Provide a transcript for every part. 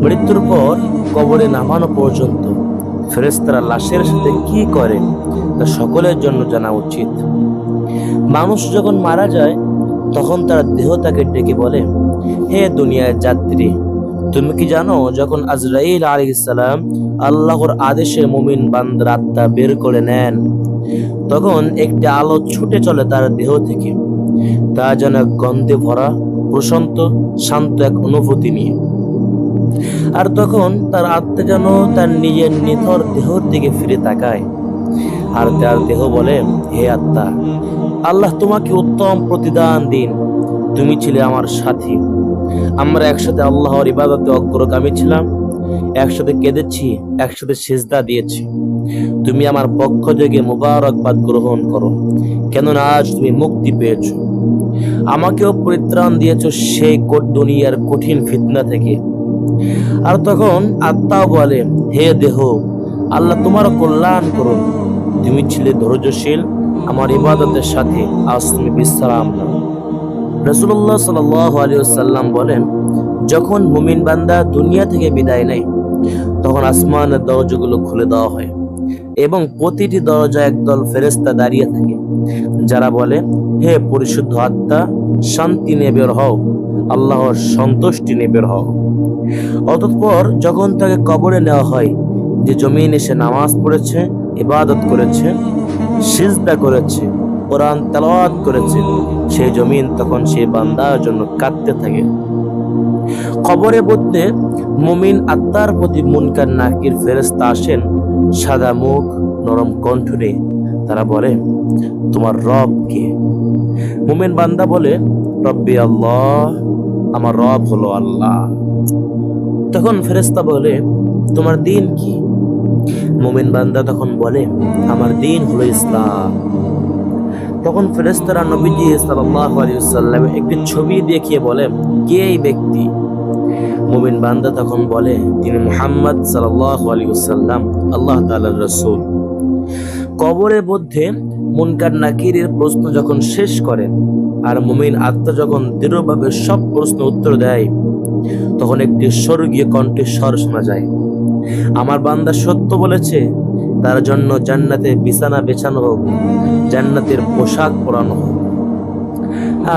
মৃত্যুর পর কবরে নামানো পর্যন্ত ফেরেশতারা লাশের সাথে কি করে তা সকলের জন্য জানা উচিত। মানুষ যখন মারা যায় তখন তার দেহ তাকে ডেকে বলে, হে দুনিয়ার যাত্রী, তুমি কি জানো যখন আজরাইল আলাইহিস সালাম আল্লাহর আদেশে মুমিন বান্দার আত্মা বের করে নেন তখন একটি আলো ছুটে চলে তার দেহ থেকে, তা যেন এক গন্ধে ভরা প্রশান্ত শান্ত এক অনুভূতি নিয়ে। আর তখন তার আত্মা যেন তার নিজের নিথর দেহর দিকে ফিরে তাকায়, আর তার দেহ বলে, হে আত্মা, আল্লাহ তোমাকে উত্তম প্রতিদান দিন, তুমি ছিলে আমার সাথী। আমরা একসাথে আল্লাহর ইবাদতে অগ্রগামী ছিলাম, একসাথে কেঁদেছি, একসাথে সিজদা দিয়েছি। তুমি আমার পক্ষ থেকে মুবারকবাদ গ্রহণ করো, কেননা আজ তুমি মুক্তি পেয়েছো। আমাকেও পরিত্রাণ দিয়েছো সেই দুনিয়ার কঠিন ফিতনা থেকে। আর তখন আত্মাও বলে, হে দেহ, আল্লাহ তোমার কল্যাণ করুন, তুমি ছিলে ধৈর্যশীল আমার ইবাদতের সাথে, আজ তুমি বিশ্রাম নাও। রাসূলুল্লাহ সাল্লাল্লাহু আলাইহি ওয়াসাল্লাম বলেন, যখন মুমিন বান্দা দুনিয়া থেকে বিদায় নেয় তখন আসমানের দরজাগুলো খুলে দেওয়া হয় এবং প্রতিটি দরজায় একদল ফেরেশতা দাঁড়িয়ে থাকে, যারা বলে, হে পরিশুদ্ধ আত্মা, শান্তি নিয়ে বের হও, আল্লাহর সন্তুষ্টি নিয়ে বের হও। অতঃপর যখন তাকে কবরে নেওয়া হয়, যে জমিন এসে নামাজ পড়েছে, ইবাদত করেছে, সিজদা করেছে, কোরআন তেলাওয়াত করেছে, সেই জমিন তখন সেই বান্দার জন্য কাঁদতে থাকে। কবরে মধ্যে মুমিন আত্মার প্রতি মুনকার নাকির ফেরেশতা আসেন, সাদা মুখ, নরম কণ্ঠ নিয়ে। তারা বলে, তোমার রব কে? মুমিন বান্দা বলে, রব্বি আল্লাহ, আমার রব হলো আল্লাহ। তখন ফেরেশতা বলে, তোমার দিন কি? মুমিন বান্দা তখন বলে, আমার দিন হলো ইসলাম। তখন ফেরেশতারা নবীজি সাল্লাল্লাহু আলাইহি ওয়াসাল্লামের একটি ছবি দেখিয়ে বলে, কে এই ব্যক্তি? মুমিন বান্দা তখন বলে, তিনি মুহাম্মদ সাল্লাল্লাহু আলাইহি ওয়াসাল্লাম, আল্লাহ তাআলার রাসূল। কবরের মধ্যে মুনকার নাকিরের প্রশ্ন যখন শেষ করেন আর মুমিন আত্মা যখন দৃঢ়ভাবে সব প্রশ্ন উত্তর দেয়, তখন একটি স্বর্গীয় কণ্ঠের স্বর শোনা যায়, আমার বান্দা সত্য বলেছে, তার জন্য জান্নাতে বিছানা বেছানো হোক, জান্নাতের পোশাক পরানো হোক,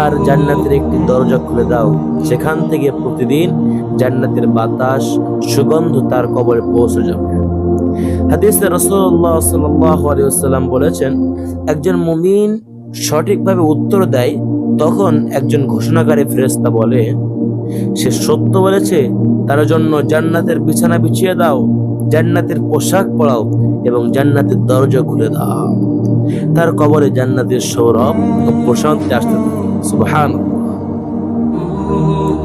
আর জান্নাতের একটি দরজা খুলে দাও, সেখান থেকে প্রতিদিন জান্নাতের বাতাস সুগন্ধ তার কবরে পৌঁছে যাবে। হাদিসে রাসূলুল্লাহ সাল্লাল্লাহু আলাইহি ওয়াসাল্লাম বলেছেন, একজন মুমিন সঠিকভাবে উত্তর দেয় তখন একজন ঘোষণাকারী ফেরেশতা বলে, সে সত্য বলেছে, তার জন্য জান্নাতের বিছানা বিছিয়ে দাও, জান্নাতের পোশাক পরাও এবং জান্নাতের দরজা খুলে দাও। তার কবরে জান্নাতের সৌরভ ও প্রশান্তি আসতে থাকে। সুবহানাল্লাহ।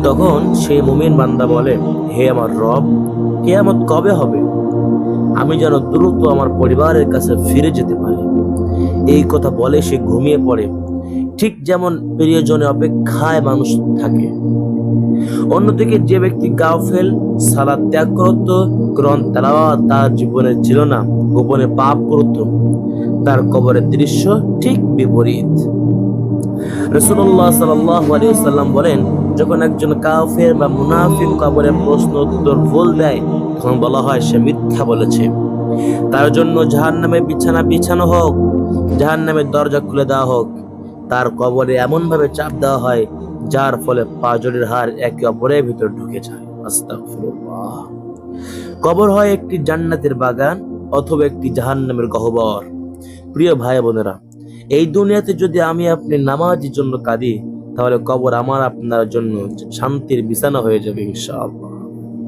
তখন সেই মুমিন বান্দা বলে, হে আমার রব, কিয়ামত কবে হবে? আমি যেন দ্রুত আমার পরিবারের কাছে ফিরে যেতে পারি। এই কথা বলে সে ঘুমিয়ে পড়ে, ঠিক যেমন প্রিয়জনের অপেক্ষায় মানুষ থাকে। অন্যদিকে যে ব্যক্তি গাফেল, সালাত ত্যাগ করত, কোরআন তেলাওয়াত তার জীবনে ছিল না, গোপনে পাপ করত, তার কবরের দৃশ্য ঠিক বিপরীত। রাসূলুল্লাহ সাল্লাল্লাহু আলাইহি ওয়াসাল্লাম বলেন, যখন একজন কাফের বা মুনাফিক কবরে প্রশ্ন উত্তর ভুল দেয় তখন বলা হয় সে মিথ্যা বলেছে। তার জন্য জাহান্নামের বিছানা বিছানো হোক, জাহান্নামের দরজা খুলে দেওয়া হোক, তার কবরে এমন ভাবে চাপ দেওয়া হয় যার ফলে পাঁজরের হাড় একে অপরের ভিতর ঢুকে যায়। আস্তাগফিরুল্লাহ। কবর হয় একটি জান্নাতের বাগান অথবা একটি জাহান্নামের গহ্বর। প্রিয় ভাই বোনেরা, এই দুনিয়াতে যদি আমি আপনি নামাজের জন্য কাঁদি, তাহলে কবর আমার আপনার জন্য শান্তির বিছানা হয়ে যাবে ইনশাআল্লাহ।